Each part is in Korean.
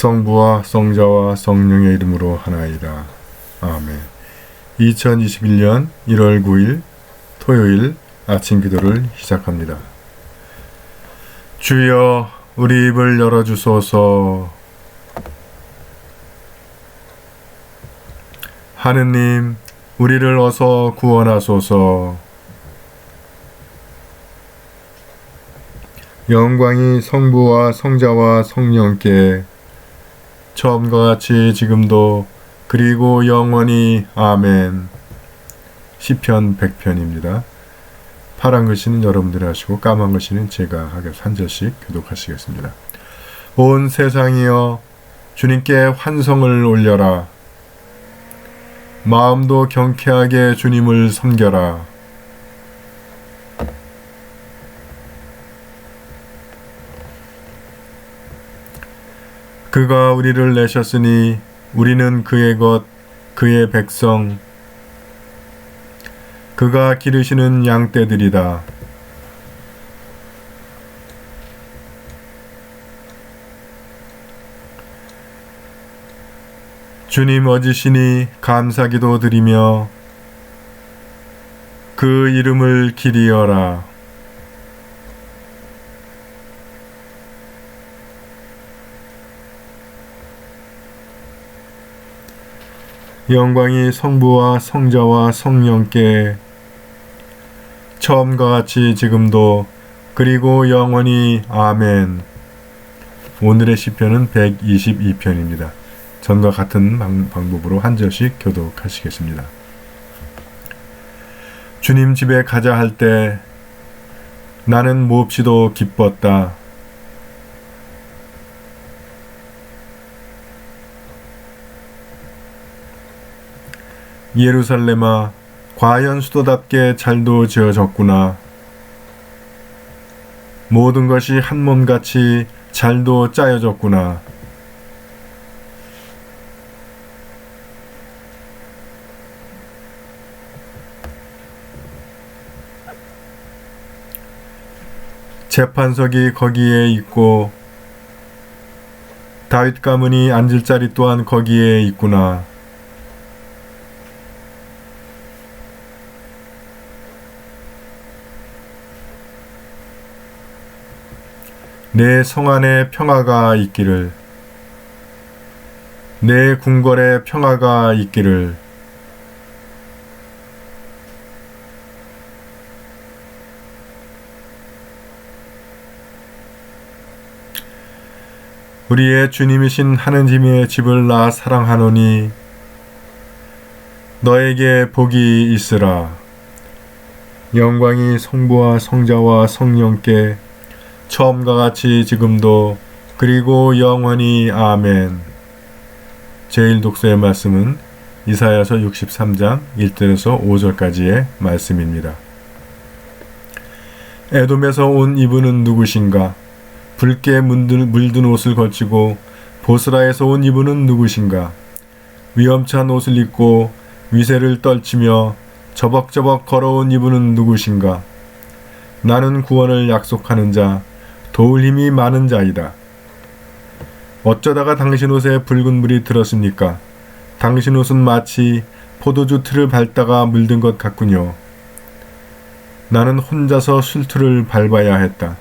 성부와 성자와 성령의 이름으로 하나이다. 아멘. 2021년 1월 9일 토요일 아침 기도를 시작합니다. 주여 우리 입을 열어주소서. 하느님 우리를 어서 구원하소서. 영광이 성부와 성자와 성령께 처음과 같이 지금도 그리고 영원히 아멘. 시편 100편입니다. 파란 글씨는 여러분들이 하시고 까만 글씨는 제가 하겠습니다. 한 절씩 교독하시겠습니다. 온 세상이여 주님께 환성을 올려라. 마음도 경쾌하게 주님을 섬겨라. 그가 우리를 내셨으니 우리는 그의 것, 그의 백성, 그가 기르시는 양떼들이다. 주님 어지시니 감사기도 드리며 그 이름을 기리어라. 영광이 성부와 성자와 성령께 처음과 같이 지금도 그리고 영원히 아멘. 오늘의 시편은 122편입니다. 전과 같은 방법으로 한 절씩 교독하시겠습니다. 주님 집에 가자 할 때 나는 몹시도 기뻤다. 예루살렘아 과연 수도답게 잘도 지어졌구나. 모든 것이 한 몸같이 잘도 짜여졌구나. 재판석이 거기에 있고 다윗 가문이 앉을 자리 또한 거기에 있구나. 내 성 안에 평화가 있기를, 내 궁궐에 평화가 있기를. 우리의 주님이신 하느님의 집을 나 사랑하노니 너에게 복이 있으라. 영광이 성부와 성자와 성령께 처음과 같이 지금도 그리고 영원히 아멘. 제1독서의 말씀은 이사야서 63장 1절에서 5절까지의 말씀입니다. 에돔에서 온 이분은 누구신가? 붉게 물든 옷을 걸치고 보스라에서 온 이분은 누구신가? 위험찬 옷을 입고 위세를 떨치며 저벅저벅 걸어온 이분은 누구신가? 나는 구원을 약속하는 자, 도울 힘이 많은 자이다. 어쩌다가 당신 옷에 붉은 물이 들었습니까? 당신 옷은 마치 포도주 틀을 밟다가 물든 것 같군요. 나는 혼자서 술틀을 밟아야 했다.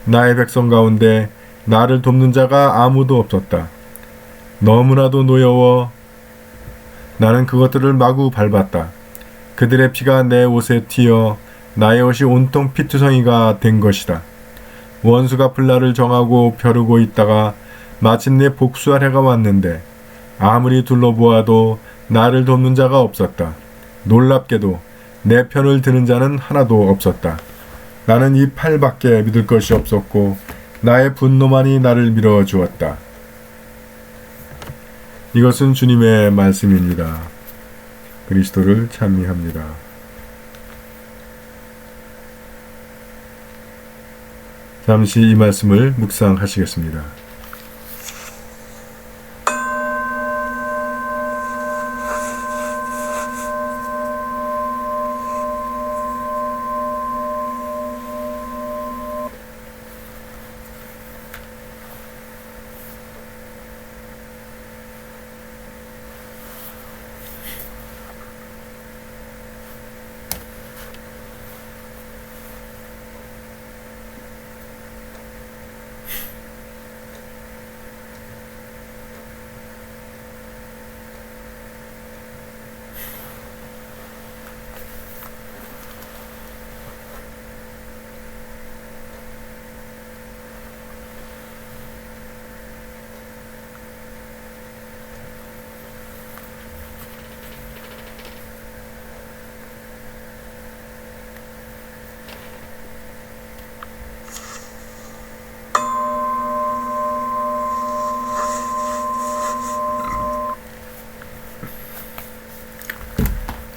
나의 백성 가운데 나를 돕는 자가 아무도 없었다. 너무나도 노여워 나는 그것들을 마구 밟았다. 그들의 피가 내 옷에 튀어 나의 옷이 온통 피투성이가 된 것이다. 원수가 분란을 정하고 벼르고 있다가 마침내 복수할 해가 왔는데 아무리 둘러보아도 나를 돕는 자가 없었다. 놀랍게도 내 편을 드는 자는 하나도 없었다. 나는 이 팔밖에 믿을 것이 없었고 나의 분노만이 나를 밀어주었다. 이것은 주님의 말씀입니다. 그리스도를 찬미합니다. 잠시 이 말씀을 묵상하시겠습니다.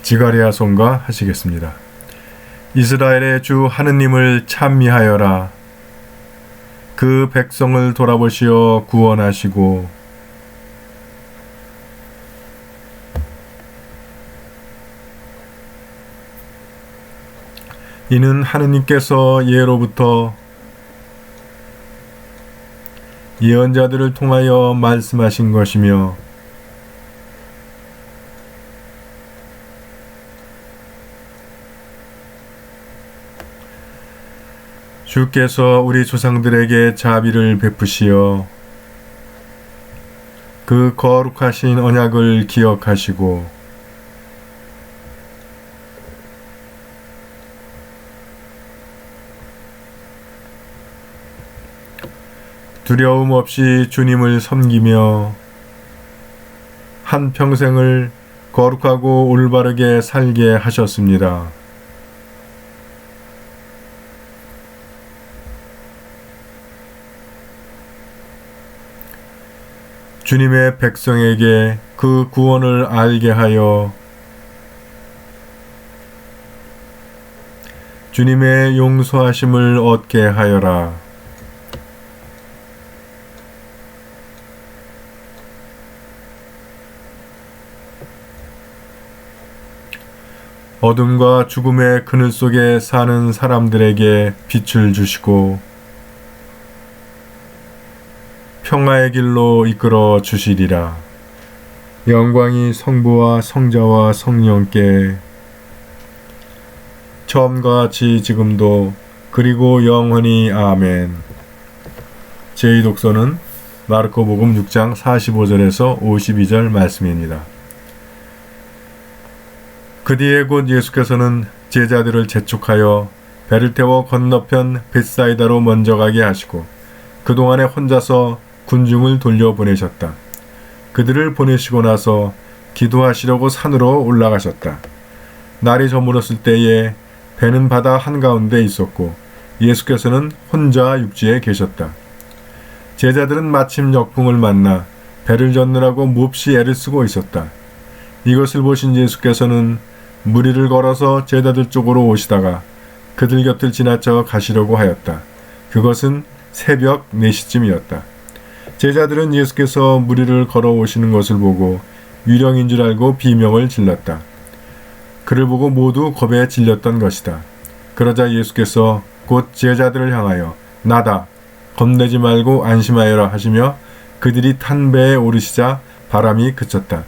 지가랴손가 하시겠습니다. 이스라엘의 주 하느님을 찬미하여라. 그 백성을 돌아보시어 구원하시고 이는 하느님께서 예로부터 예언자들을 통하여 말씀하신 것이며 주께서 우리 조상들에게 자비를 베푸시어 그 거룩하신 언약을 기억하시고 두려움 없이 주님을 섬기며 한평생을 거룩하고 올바르게 살게 하셨습니다. 주님의 백성에게 그 구원을 알게 하여 주님의 용서하심을 얻게 하여라. 어둠과 죽음의 그늘 속에 사는 사람들에게 빛을 주시고 평화의 길로 이끌어 주시리라. 영광이 성부와 성자와 성령께 처음과 같이 지금도 그리고 영원히 아멘. 제2독서는 마르코복음 6장 45절에서 52절 말씀입니다. 그 뒤에 곧 예수께서는 제자들을 재촉하여 배를 태워 건너편 벳사이다로 먼저 가게 하시고 그동안에 혼자서 군중을 돌려보내셨다. 그들을 보내시고 나서 기도하시려고 산으로 올라가셨다. 날이 저물었을 때에 배는 바다 한가운데 있었고 예수께서는 혼자 육지에 계셨다. 제자들은 마침 역풍을 만나 배를 젓느라고 몹시 애를 쓰고 있었다. 이것을 보신 예수께서는 무리를 걸어서 제자들 쪽으로 오시다가 그들 곁을 지나쳐 가시려고 하였다. 그것은 새벽 4시쯤이었다. 제자들은 예수께서 무리를 걸어오시는 것을 보고 유령인 줄 알고 비명을 질렀다. 그를 보고 모두 겁에 질렸던 것이다. 그러자 예수께서 곧 제자들을 향하여 나다, 겁내지 말고 안심하여라 하시며 그들이 탄 배에 오르시자 바람이 그쳤다.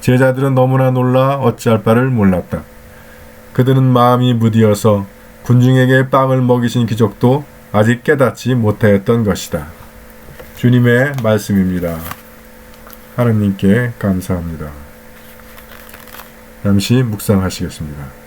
제자들은 너무나 놀라 어찌할 바를 몰랐다. 그들은 마음이 무디어서 군중에게 빵을 먹이신 기적도 아직 깨닫지 못하였던 것이다. 주님의 말씀입니다. 하느님께 감사합니다. 잠시 묵상하시겠습니다.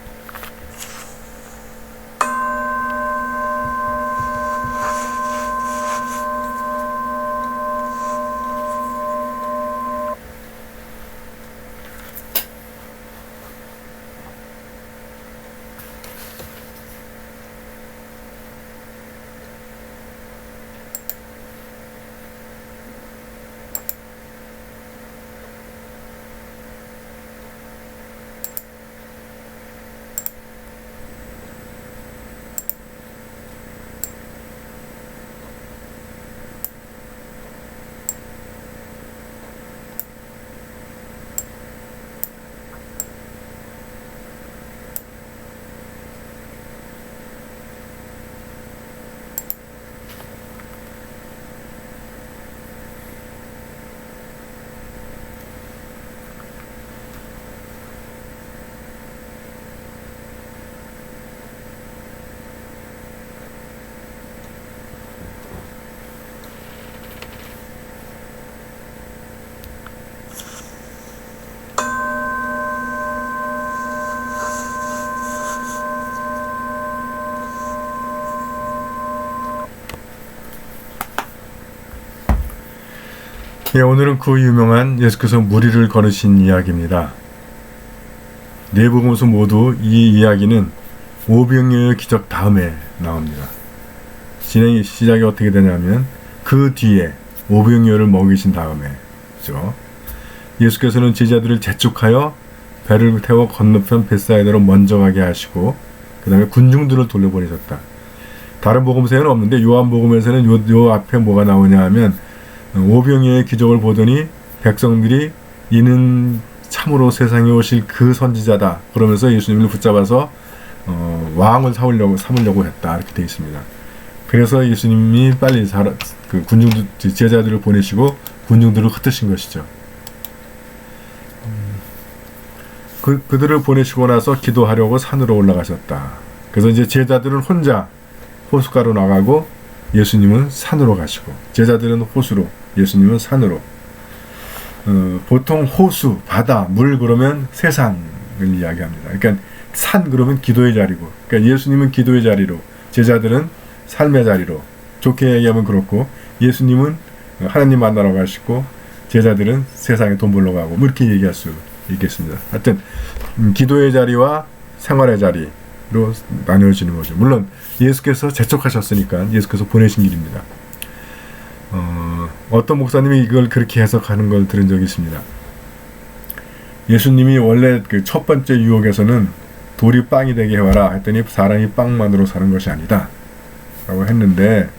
오늘은 그 유명한 예수께서 무리를 걸으신 이야기입니다. 네 복음서 모두 이 이야기는 오병이어의 기적 다음에 나옵니다. 시작이 어떻게 되냐면 그 뒤에 오병이어를 먹이신 다음에, 그렇죠? 예수께서는 제자들을 재촉하여 배를 태워 건너편 벳사이다로 먼저 가게 하시고 그 다음에 군중들을 돌려보내셨다. 다른 복음서에는 없는데 요한복음에서는 요 앞에 뭐가 나오냐 하면 오병이어의 기적을 보더니 백성들이 이는 참으로 세상에 오실 그 선지자다 그러면서 예수님을 붙잡아서 왕을 삼으려고 했다 이렇게 되어 있습니다. 그래서 예수님이 빨리 그 군중들 제자들을 보내시고 군중들을 흩으신 것이죠. 그들을 보내시고 나서 기도하려고 산으로 올라가셨다. 그래서 이제 제자들은 혼자 호숫가로 나가고 예수님은 산으로 가시고 제자들은 호수로 예수님은 산으로. 보통 호수, 바다, 물 그러면 세상을 이야기합니다. 그러니까 산 그러면 기도의 자리고 그러니까 예수님은 기도의 자리로 제자들은 삶의 자리로 좋게 얘기하면 그렇고 예수님은 하나님 만나러 가시고 제자들은 세상에 돈 벌러 가고 뭐 이렇게 얘기할 수 있겠습니다. 하여튼 기도의 자리와 생활의 자리로 나뉘어지는 거죠. 물론 예수께서 재촉하셨으니까 예수께서 보내신 길입니다. 어떤 목사님이 이걸 그렇게 해석하는 걸 들은 적이 있습니다. 예수님이 원래 그 첫 번째 유혹에서는 돌이 빵이 되게 해와라 했더니 사람이 빵만으로 사는 것이 아니다 라고 했는데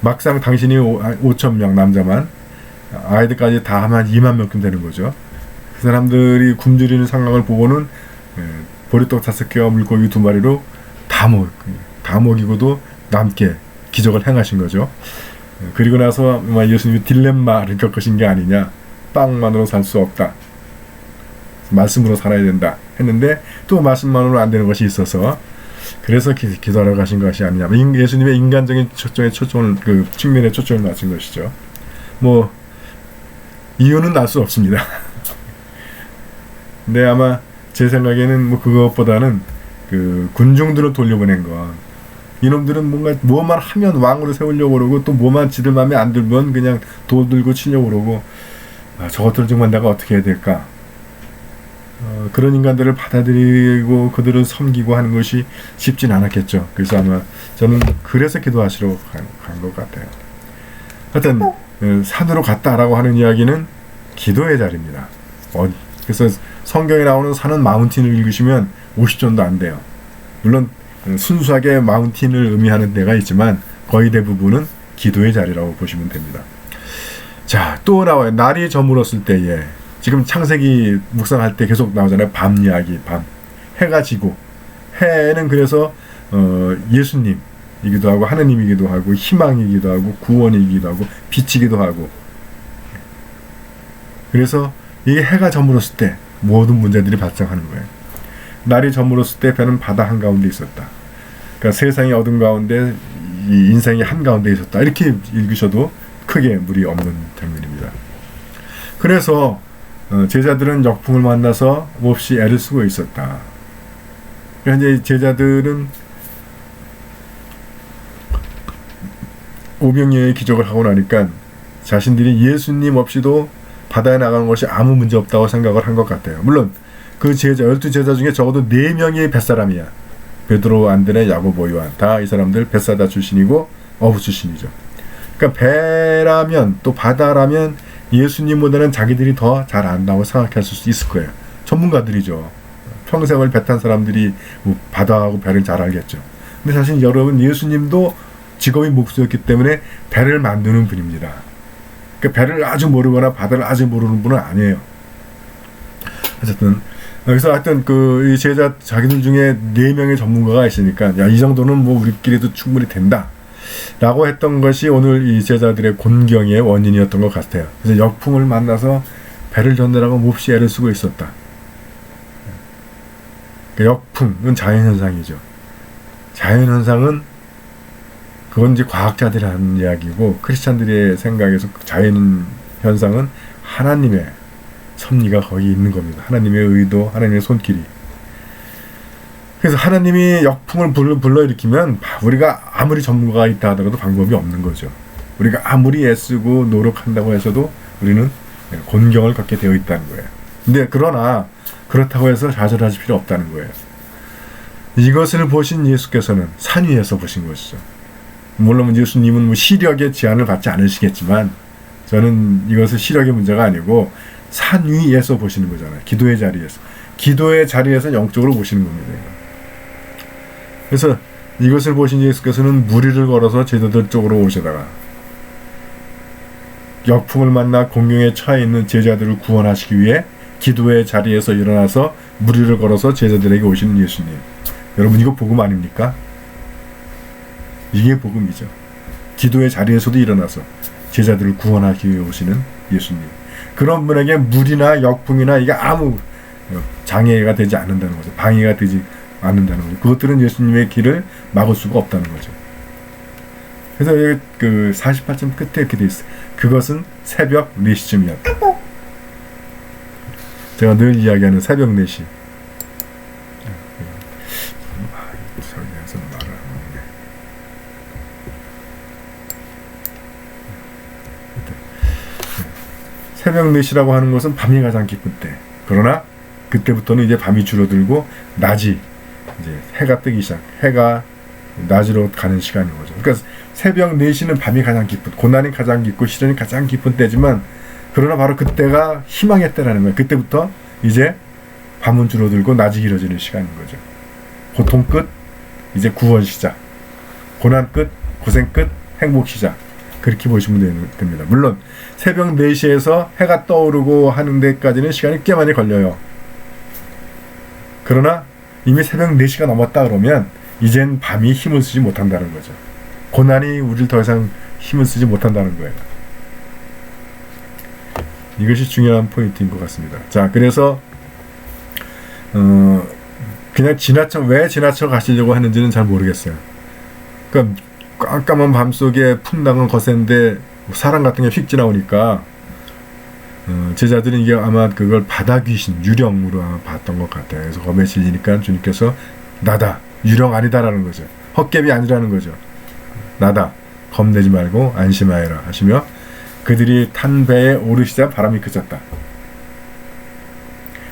막상 당신이 5,000명 남자만 아이들까지 다 하면 2만 명쯤 되는 거죠. 그 사람들이 굶주리는 상황을 보고는 보리떡 5개와 물고기 2마리로 다 먹이고도 남게 기적을 행하신 거죠. 그리고 나서 예수님이 딜레마를 겪으신 게 아니냐. 빵만으로 살 수 없다. 말씀으로 살아야 된다 했는데 또 말씀만으로 안 되는 것이 있어서 그래서 기도하러 가신 것이 아니냐. 예수님의 인간적인 그 측면에 초점을 맞춘 것이죠. 뭐 이유는 알 수 없습니다. 근데 아마 제 생각에는 뭐 그것보다는 그 군중들을 돌려보낸 거. 이놈들은 뭐만 하면 왕으로 세우려고 그러고 또 뭐만 지들 맘에 안 들면 그냥 도 들고 치려고 그러고 저것들 정말 내가 어떻게 해야 될까. 그런 인간들을 받아들이고 그들을 섬기고 하는 것이 쉽진 않았겠죠. 그래서 아마 저는 그래서 기도하시러 간 것 같아요. 하여튼 산으로 갔다라고 하는 이야기는 기도의 자리입니다. 그래서 성경에 나오는 산은 마운틴을 읽으시면 50전도 안 돼요. 물론 순수하게 마운틴을 의미하는 데가 있지만 거의 대부분은 기도의 자리라고 보시면 됩니다. 자, 또 나와요. 날이 저물었을 때에 지금 창세기 묵상할 때 계속 나오잖아요. 밤 이야기, 밤. 해가 지고 해는 그래서 예수님이기도 하고 하느님이기도 하고 희망이기도 하고 구원이기도 하고 빛이기도 하고 그래서 이게 해가 저물었을 때 모든 문제들이 발생하는 거예요. 날이 저물었을 때 배는 바다 한가운데 있었다. 그러니까 세상이 어둠 가운데 이 인생이 한가운데 있었다. 이렇게 읽으셔도 크게 무리 없는 장면입니다. 그래서 제자들은 역풍을 만나서 몹시 애를 쓰고 있었다. 그러니까 이제 제자들은 오병이어의 기적을 하고 나니까 자신들이 예수님 없이도 바다에 나가는 것이 아무 문제 없다고 생각을 한 것 같아요. 물론 그 제자 12제자 중에 적어도 4명이 벳사람이야. 베드로, 안드레, 야고보, 요한 다 이 사람들 벳사다 출신이고 어부 출신이죠. 그러니까 배라면 또 바다라면 예수님보다는 자기들이 더 잘 안다고 생각할 수 있을 거예요. 전문가들이죠. 평생을 배 탄 사람들이 뭐 바다하고 배를 잘 알겠죠. 근데 사실 여러분 예수님도 직업이 목수였기 때문에 배를 만드는 분입니다. 그러니까 배를 아주 모르거나 바다를 아주 모르는 분은 아니에요. 어쨌든 그래서 하여튼 이 제자 자기들 중에 4명의 전문가가 있으니까 야, 이 정도는 뭐 우리끼리도 충분히 된다 라고 했던 것이 오늘 이 제자들의 곤경의 원인이었던 것 같아요. 그래서 역풍을 만나서 배를 전달하고 몹시 애를 쓰고 있었다. 역풍은 자연현상이죠. 자연현상은 그건 이제 과학자들이 하는 이야기고 크리스찬들의 생각에서 자연현상은 하나님의 섭리가 거기 있는 겁니다. 하나님의 의도, 하나님의 손길이. 그래서 하나님이 역풍을 불러일으키면 우리가 아무리 전문가가 있다 하더라도 방법이 없는 거죠. 우리가 아무리 애쓰고 노력한다고 해서도 우리는 곤경을 겪게 되어 있다는 거예요. 근데 그러나 그렇다고 해서 좌절하실 필요 없다는 거예요. 이것을 보신 예수께서는 산 위에서 보신 것이죠. 물론 예수님은 뭐 시력의 제한을 받지 않으시겠지만 저는 이것은 시력의 문제가 아니고 산 위에서 보시는 거잖아요. 기도의 자리에서. 기도의 자리에서 영적으로 오시는 겁니다. 그래서 이것을 보신 예수께서는 무리를 걸어서 제자들 쪽으로 오시다가 역풍을 만나 공경에 처해 있는 제자들을 구원하시기 위해 기도의 자리에서 일어나서 무리를 걸어서 제자들에게 오시는 예수님. 여러분, 이거 복음 아닙니까? 이게 복음이죠. 기도의 자리에서도 일어나서 제자들을 구원하기 위해 오시는 예수님. 그런 분에게 물이나 역풍이나 이게 아무 장애가 되지 않는다는 거죠. 방해가 되지 않는다는 거죠. 그것들은 예수님의 길을 막을 수가 없다는 거죠. 그래서 그 48점 끝에 이렇게 돼 있어요. 그것은 새벽 4시쯤이었다. 제가 늘 이야기하는 새벽 4시. 새벽 4시라고 하는 것은 밤이 가장 깊은 때. 그러나 그때부터는 이제 밤이 줄어들고 낮이 이제 해가 뜨기 시작. 해가 낮으로 가는 시간인 거죠. 그러니까 새벽 4시는 밤이 가장 깊은, 고난이 가장 깊고 시련이 가장 깊은 때지만, 그러나 바로 그때가 희망의 때라는 거예요. 그때부터 이제 밤은 줄어들고 낮이 길어지는 시간인 거죠. 고통 끝, 이제 구원 시작. 고난 끝, 고생 끝, 행복 시작. 그렇게 보시면 됩니다. 물론 새벽 4시에서 해가 떠오르고 하는 데까지는 시간이 꽤 많이 걸려요. 그러나 이미 새벽 4시가 넘었다 그러면 이젠 밤이 힘을 쓰지 못한다는 거죠. 고난이 우리를 더 이상 힘을 쓰지 못한다는 거예요. 이것이 중요한 포인트인 것 같습니다. 자, 그래서 그냥 왜 지나쳐 가시려고 하는지는 잘 모르겠어요. 그러니까 깜깜한 밤속에 풍랑은 거센데 사람 같은 게 휙 지나오니까 제자들은 이게 아마 그걸 바다 귀신, 유령으로 아마 봤던 것 같아요. 그래서 검에 질리니까 주님께서 나다, 유령 아니다라는 거죠. 헛개비 아니라는 거죠. 나다, 겁내지 말고 안심하여라 하시며 그들이 탄 배에 오르시자 바람이 그쳤다.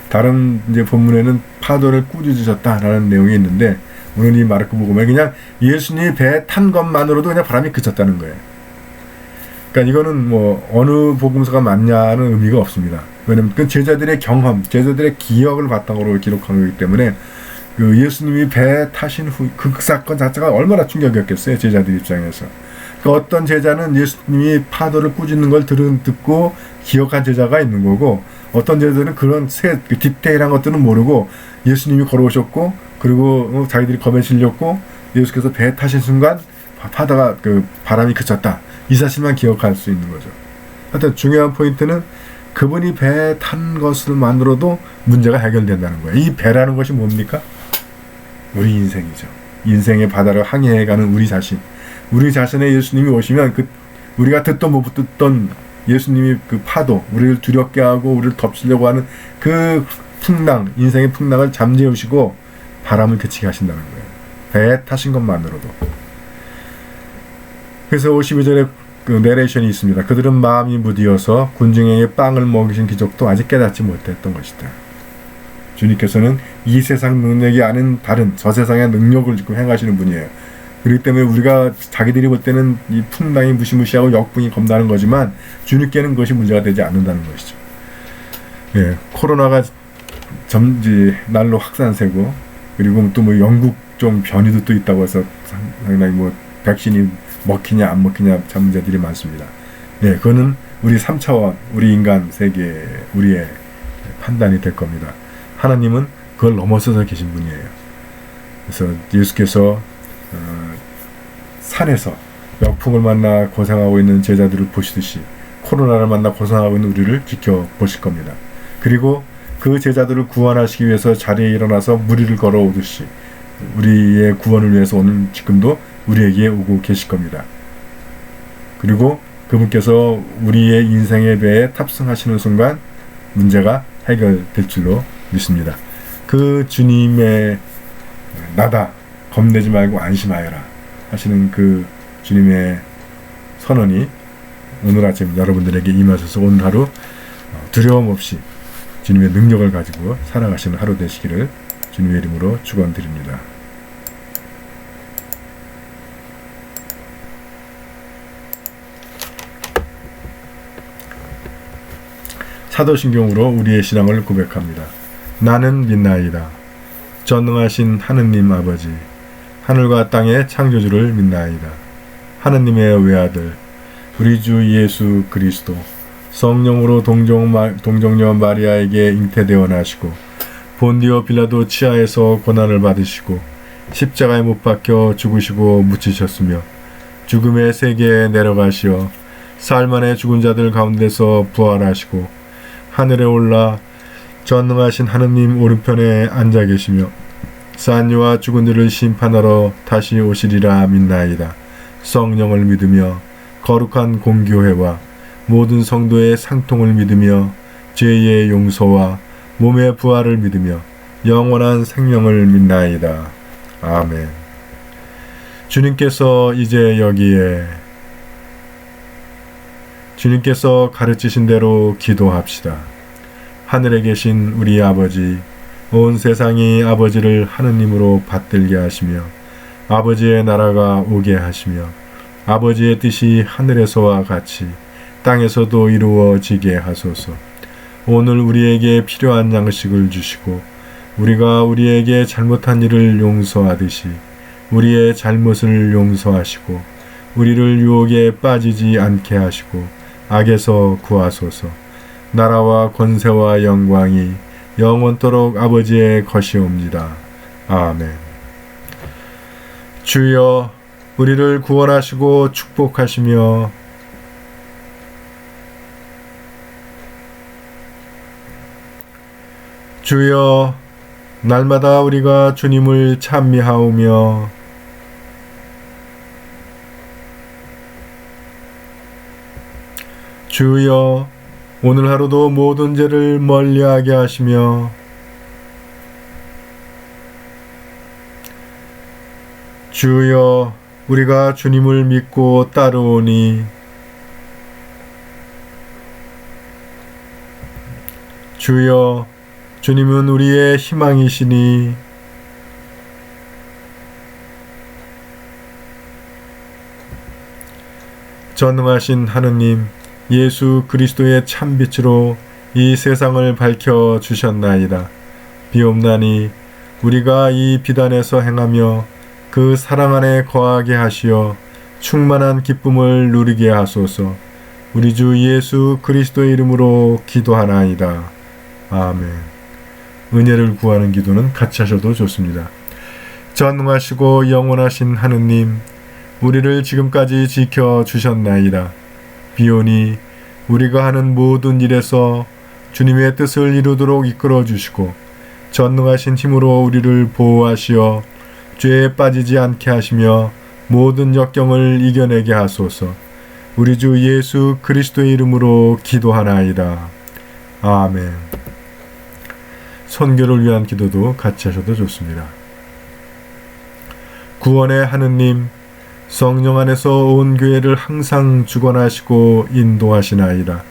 다른 이제 본문에는 파도를 꾸짖으셨다라는 내용이 있는데, 오늘 이 마르코 복음에 그냥 예수님이 배에 탄 것만으로도 그냥 바람이 그쳤다는 거예요. 그러니까 이거는 뭐 어느 복음서가 맞냐는 의미가 없습니다. 왜냐면 그 제자들의 경험, 제자들의 기억을 바탕으로 기록한 거기 때문에 그 예수님이 배에 타신 후 그 사건 자체가 얼마나 충격이었겠어요, 제자들 입장에서. 그 어떤 제자는 예수님이 파도를 꾸짖는 걸 듣고 기억한 제자가 있는 거고, 어떤 제자들은 그런 디테일한 것들은 모르고 예수님이 걸어오셨고, 그리고 자기들이 검에 실렸고 예수께서 배에 타신 순간 파도가 바람이 그쳤다, 이 사실만 기억할 수 있는 거죠. 하여튼 중요한 포인트는 그분이 배에 탄 것을만으로도 문제가 해결된다는 거예요. 이 배라는 것이 뭡니까? 우리 인생이죠. 인생의 바다를 항해해가는 우리 자신. 우리 자신의 예수님이 오시면 우리가 듣던 못 듣던 예수님이 그 파도, 우리를 두렵게 하고 우리를 덮치려고 하는 그 풍랑, 인생의 풍랑을 잠재우시고 바람을 그치게 하신다는 거예요. 배에 타신 것만으로도. 그래서 52절에 그 내레이션이 있습니다. 그들은 마음이 무디어서 군중에게 빵을 먹이신 기적도 아직 깨닫지 못했던 것이다. 주님께서는 이 세상 능력이 아닌 다른 저 세상의 능력을 지금 행하시는 분이에요. 그렇기 때문에 우리가 자기들이 볼 때는 이 풍랑이 무시무시하고 역풍이 겁나는 거지만 주님께는 그것이 문제가 되지 않는다는 것이죠. 예, 코로나가 날로 확산세고, 그리고 또 뭐 영국종 변이도 또 있다고 해서 상당히 뭐 백신이 먹히냐 안 먹히냐 참 문제들이 많습니다. 예, 그거는 우리 3차원, 우리 인간 세계, 우리의 판단이 될 겁니다. 하나님은 그걸 넘어서서 계신 분이에요. 그래서 예수께서 산에서 역풍을 만나 고생하고 있는 제자들을 보시듯이 코로나를 만나 고생하고 있는 우리를 지켜보실 겁니다. 그리고 그 제자들을 구원하시기 위해서 자리에 일어나서 무리를 걸어오듯이 우리의 구원을 위해서 오늘 지금도 우리에게 오고 계실 겁니다. 그리고 그분께서 우리의 인생의 배에 탑승하시는 순간 문제가 해결될 줄로 믿습니다. 그 주님의 나다, 겁내지 말고 안심하여라 하시는 그 주님의 선언이 오늘 아침 여러분들에게 임하셔서 오늘 하루 두려움 없이 주님의 능력을 가지고 살아가시는 하루 되시기를 주님의 이름으로 축원드립니다. 사도신경으로 우리의 신앙을 고백합니다. 나는 믿나이다. 전능하신 하느님 아버지, 하늘과 땅의 창조주를 믿나이다. 하느님의 외아들, 우리 주 예수 그리스도, 성령으로 동정녀 마리아에게 잉태되어 나시고 본디오 빌라도 치하에서 고난을 받으시고 십자가에 못 박혀 죽으시고 묻히셨으며 죽음의 세계에 내려가시어 사흘 만에 죽은 자들 가운데서 부활하시고 하늘에 올라 전능하신 하느님 오른편에 앉아 계시며 산이와 죽은 이를 심판하러 다시 오시리라 믿나이다. 성령을 믿으며 거룩한 공교회와 모든 성도의 상통을 믿으며 죄의 용서와 몸의 부활을 믿으며 영원한 생명을 믿나이다. 아멘. 주님께서 이제 여기에 주님께서 가르치신 대로 기도합시다. 하늘에 계신 우리 아버지, 온 세상이 아버지를 하느님으로 받들게 하시며 아버지의 나라가 오게 하시며 아버지의 뜻이 하늘에서와 같이 땅에서도 이루어지게 하소서. 오늘 우리에게 필요한 양식을 주시고 우리가 우리에게 잘못한 일을 용서하듯이 우리의 잘못을 용서하시고 우리를 유혹에 빠지지 않게 하시고 악에서 구하소서. 나라와 권세와 영광이 영원토록 아버지의 것이옵니다. 아멘. 주여, 우리를 구원하시고 축복하시며 주여, 날마다 우리가 주님을 찬미하오며 주여, 오늘 하루도 모든 죄를 멀리하게 하시며 주여, 우리가 주님을 믿고 따르오니 주여, 주님은 우리의 희망이시니 전능하신 하느님, 예수 그리스도의 참빛으로 이 세상을 밝혀 주셨나이다. 비옵나니 우리가 이 비단에서 행하며 그 사랑 안에 거하게 하시어 충만한 기쁨을 누리게 하소서. 우리 주 예수 그리스도의 이름으로 기도하나이다. 아멘. 은혜를 구하는 기도는 같이 하셔도 좋습니다. 전능하시고 영원하신 하느님, 우리를 지금까지 지켜주셨나이다. 비오니 우리가 하는 모든 일에서 주님의 뜻을 이루도록 이끌어주시고 전능하신 힘으로 우리를 보호하시어 죄에 빠지지 않게 하시며 모든 역경을 이겨내게 하소서. 우리 주 예수 그리스도의 이름으로 기도하나이다. 아멘. 선교를 위한 기도도 같이 하셔도 좋습니다. 구원의 하느님, 성령 안에서 온 교회를 항상 주관하시고 인도하시나이다.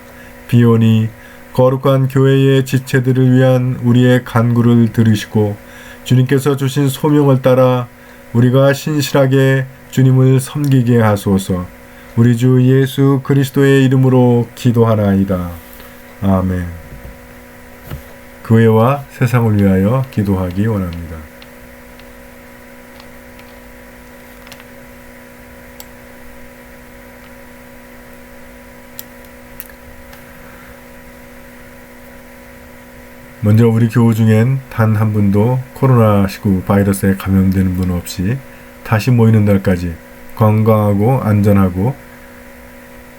비오니 거룩한 교회의 지체들을 위한 우리의 간구를 들으시고 주님께서 주신 소명을 따라 우리가 신실하게 주님을 섬기게 하소서. 우리 주 예수 그리스도의 이름으로 기도하나이다. 아멘. 교회와 세상을 위하여 기도하기 원합니다. 먼저 우리 교우 중엔 단 한 분도 코로나19 바이러스에 감염되는 분 없이 다시 모이는 날까지 건강하고 안전하고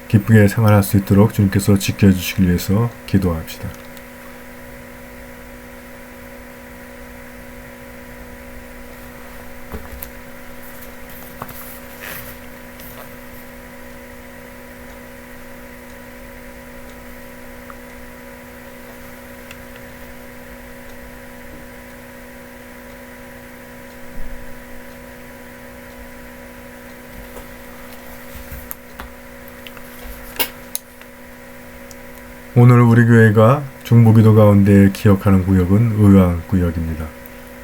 기쁘게 생활할 수 있도록 주님께서 지켜주시기 위해서 기도합시다. 오늘 우리 교회가 중보기도 가운데 기억하는 구역은 의왕구역입니다.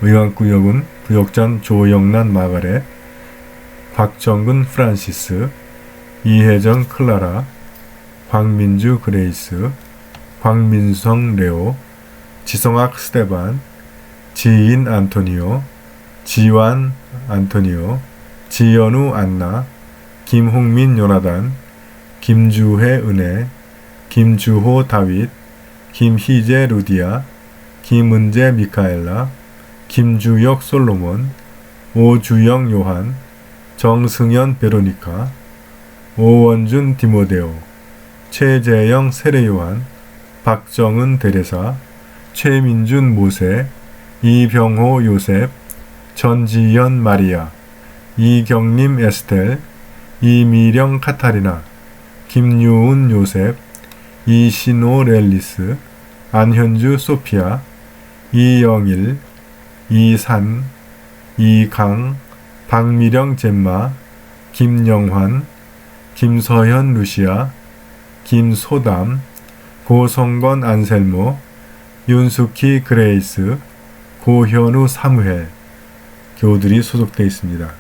의왕구역은 부역전 조영란 마가렛, 박정근 프란시스, 이혜정 클라라, 광민주 그레이스, 광민성 레오, 지성학 스테반, 지인 안토니오, 지완 안토니오, 지연우 안나, 김홍민 요나단, 김주혜 은혜, 김주호 다윗, 김희재 루디아, 김은재 미카엘라, 김주혁 솔로몬, 오주영 요한, 정승현 베로니카, 오원준 디모데오, 최재영 세례요한, 박정은 데레사, 최민준 모세, 이병호 요셉, 전지연 마리아, 이경림 에스텔, 이미령 카타리나, 김유은 요셉, 이신호 렐리스, 안현주 소피아, 이영일, 이산, 이강, 박미령 젬마, 김영환, 김서현 루시아, 김소담, 고성건 안셀모, 윤숙희 그레이스, 고현우 사무엘 교우들이 소속되어 있습니다.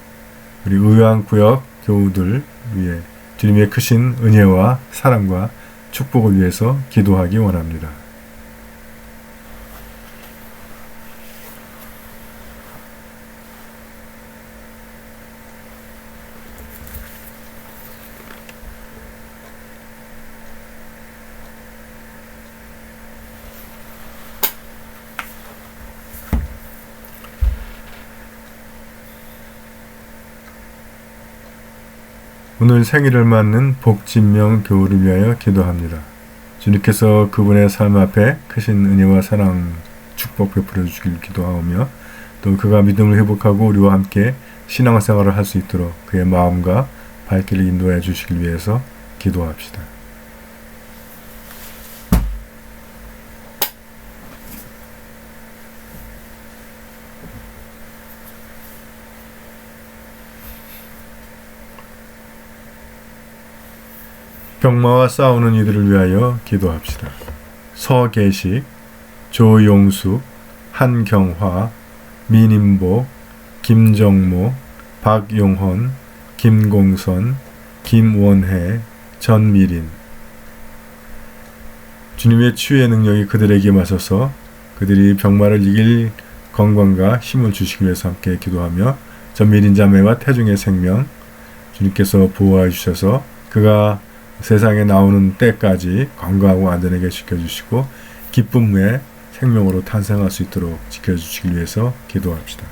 우리 의왕구역 교우들 위해 주님의 크신 은혜와 사랑과 축복을 위해서 기도하기 원합니다. 오늘 생일을 맞는 복진명 교우를 위하여 기도합니다. 주님께서 그분의 삶 앞에 크신 은혜와 사랑, 축복 베풀어 주시길 기도하오며 또 그가 믿음을 회복하고 우리와 함께 신앙생활을 할 수 있도록 그의 마음과 발길을 인도해 주시길 위해서 기도합시다. 병마와 싸우는 이들을 위하여 기도합시다. 서계식, 조용숙, 한경화, 민임복, 김정모, 박용헌, 김공선, 김원혜, 전미린. 주님의 치유의 능력이 그들에게 임하셔서 그들이 병마를 이길 건강과 힘을 주시기 위해서 함께 기도하며 전미린 자매와 태중의 생명 주님께서 보호해 주셔서 그가 세상에 나오는 때까지 건강하고 안전하게 지켜주시고 기쁨 후에 생명으로 탄생할 수 있도록 지켜주시기 위해서 기도합시다.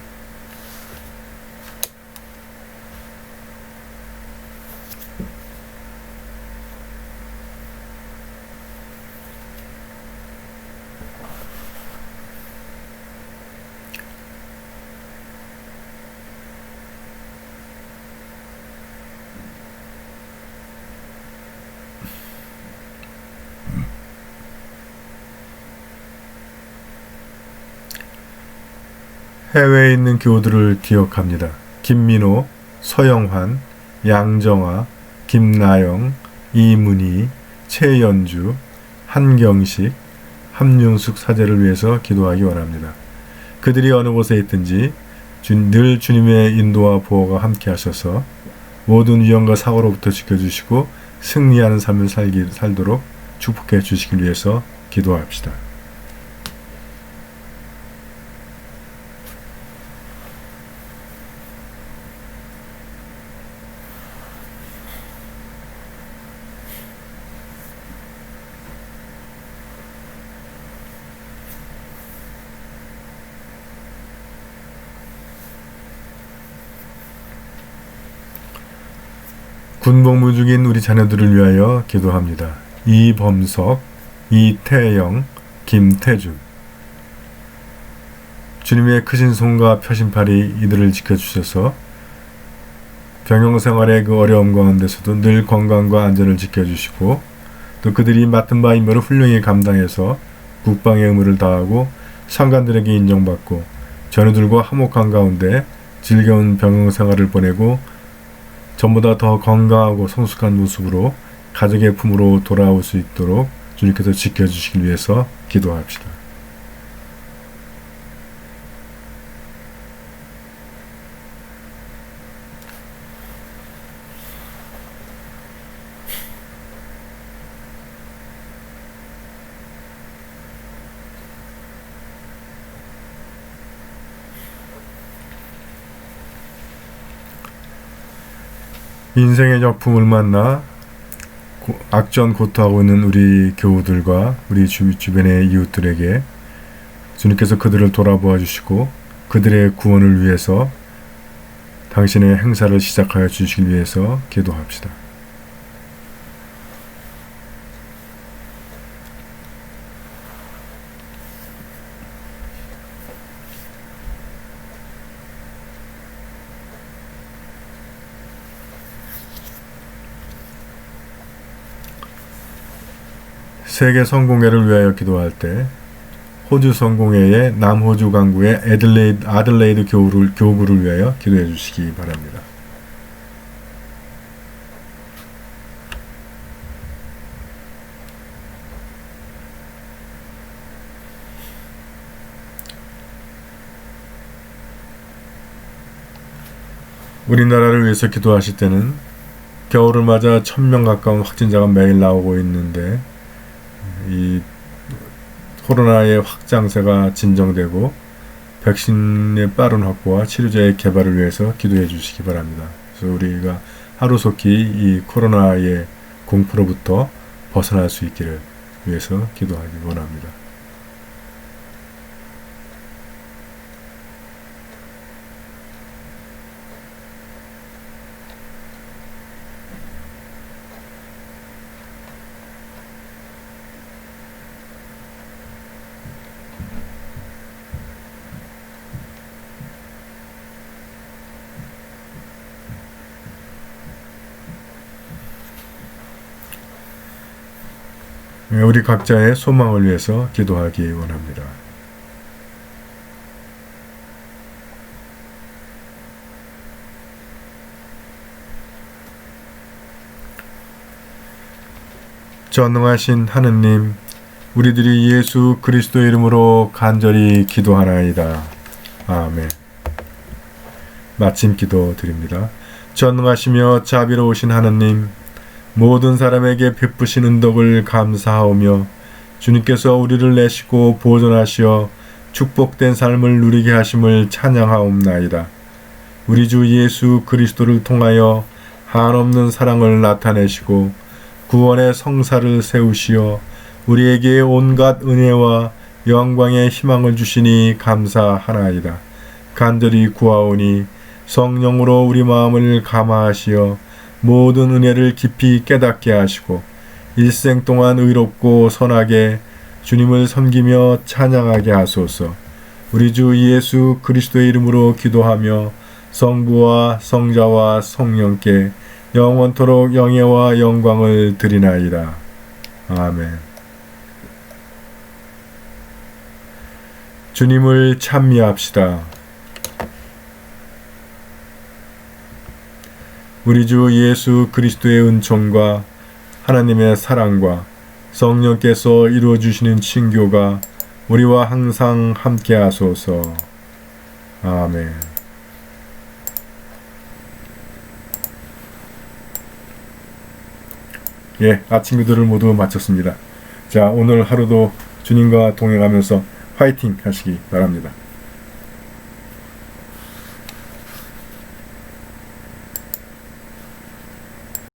해외에 있는 교우들을 기억합니다. 김민호, 서영환, 양정아, 김나영, 이문희, 최연주, 한경식, 함윤숙 사제를 위해서 기도하기 원합니다. 그들이 어느 곳에 있든지 늘 주님의 인도와 보호가 함께 하셔서 모든 위험과 사고로부터 지켜주시고 승리하는 삶을 살도록 축복해 주시길 위해서 기도합시다. 군복무 중인 우리 자녀들을 위하여 기도합니다. 이범석, 이태영, 김태준. 주님의 크신 손과 펴신팔이 이들을 지켜주셔서 병영생활의 그 어려움 가운데서도 늘 건강과 안전을 지켜주시고 또 그들이 맡은 바 임무를 훌륭히 감당해서 국방의 의무를 다하고 상관들에게 인정받고 자녀들과 화목한 가운데 즐거운 병영생활을 보내고 전보다 더 건강하고 성숙한 모습으로 가족의 품으로 돌아올 수 있도록 주님께서 지켜주시길 위해서 기도합시다. 인생의 적품을 만나 악전고투하고 있는 우리 교우들과 우리 주변의 이웃들에게 주님께서 그들을 돌아보아 주시고 그들의 구원을 위해서 당신의 행사를 시작하여 주시기 위해서 기도합시다. 세계 성공회를 위하여 기도할 때 호주 성공회의 남호주 강구의 아들레이드 교구를 위하여 기도해 주시기 바랍니다. 우리나라를 위해서 기도하실 때는 겨울을 맞아 1000명 가까운 확진자가 매일 나오고 있는데 이 코로나의 확장세가 진정되고 백신의 빠른 확보와 치료제의 개발을 위해서 기도해 주시기 바랍니다. 그래서 우리가 하루속히 이 코로나의 공포로부터 벗어날 수 있기를 위해서 기도하기 원합니다. 우리 각자의 소망을 위해서 기도하기 원합니다. 전능하신 하느님, 우리들이 예수 그리스도의 이름으로 간절히 기도하나이다. 아멘. 마침 기도 드립니다. 전능하시며 자비로우신 하느님, 모든 사람에게 베푸신 은덕을 감사하오며 주님께서 우리를 내시고 보존하시어 축복된 삶을 누리게 하심을 찬양하옵나이다. 우리 주 예수 그리스도를 통하여 한없는 사랑을 나타내시고 구원의 성사를 세우시어 우리에게 온갖 은혜와 영광의 희망을 주시니 감사하나이다. 간절히 구하오니 성령으로 우리 마음을 감화하시어 모든 은혜를 깊이 깨닫게 하시고 일생 동안 의롭고 선하게 주님을 섬기며 찬양하게 하소서. 우리 주 예수 그리스도의 이름으로 기도하며 성부와 성자와 성령께 영원토록 영예와 영광을 드리나이다. 아멘. 주님을 찬미합시다. 우리 주 예수 그리스도의 은총과 하나님의 사랑과 성령께서 이루어주시는 친교가 우리와 항상 함께 하소서. 아멘. 아침 기도를 모두 마쳤습니다. 자, 오늘 하루도 주님과 동행하면서 화이팅 하시기 바랍니다.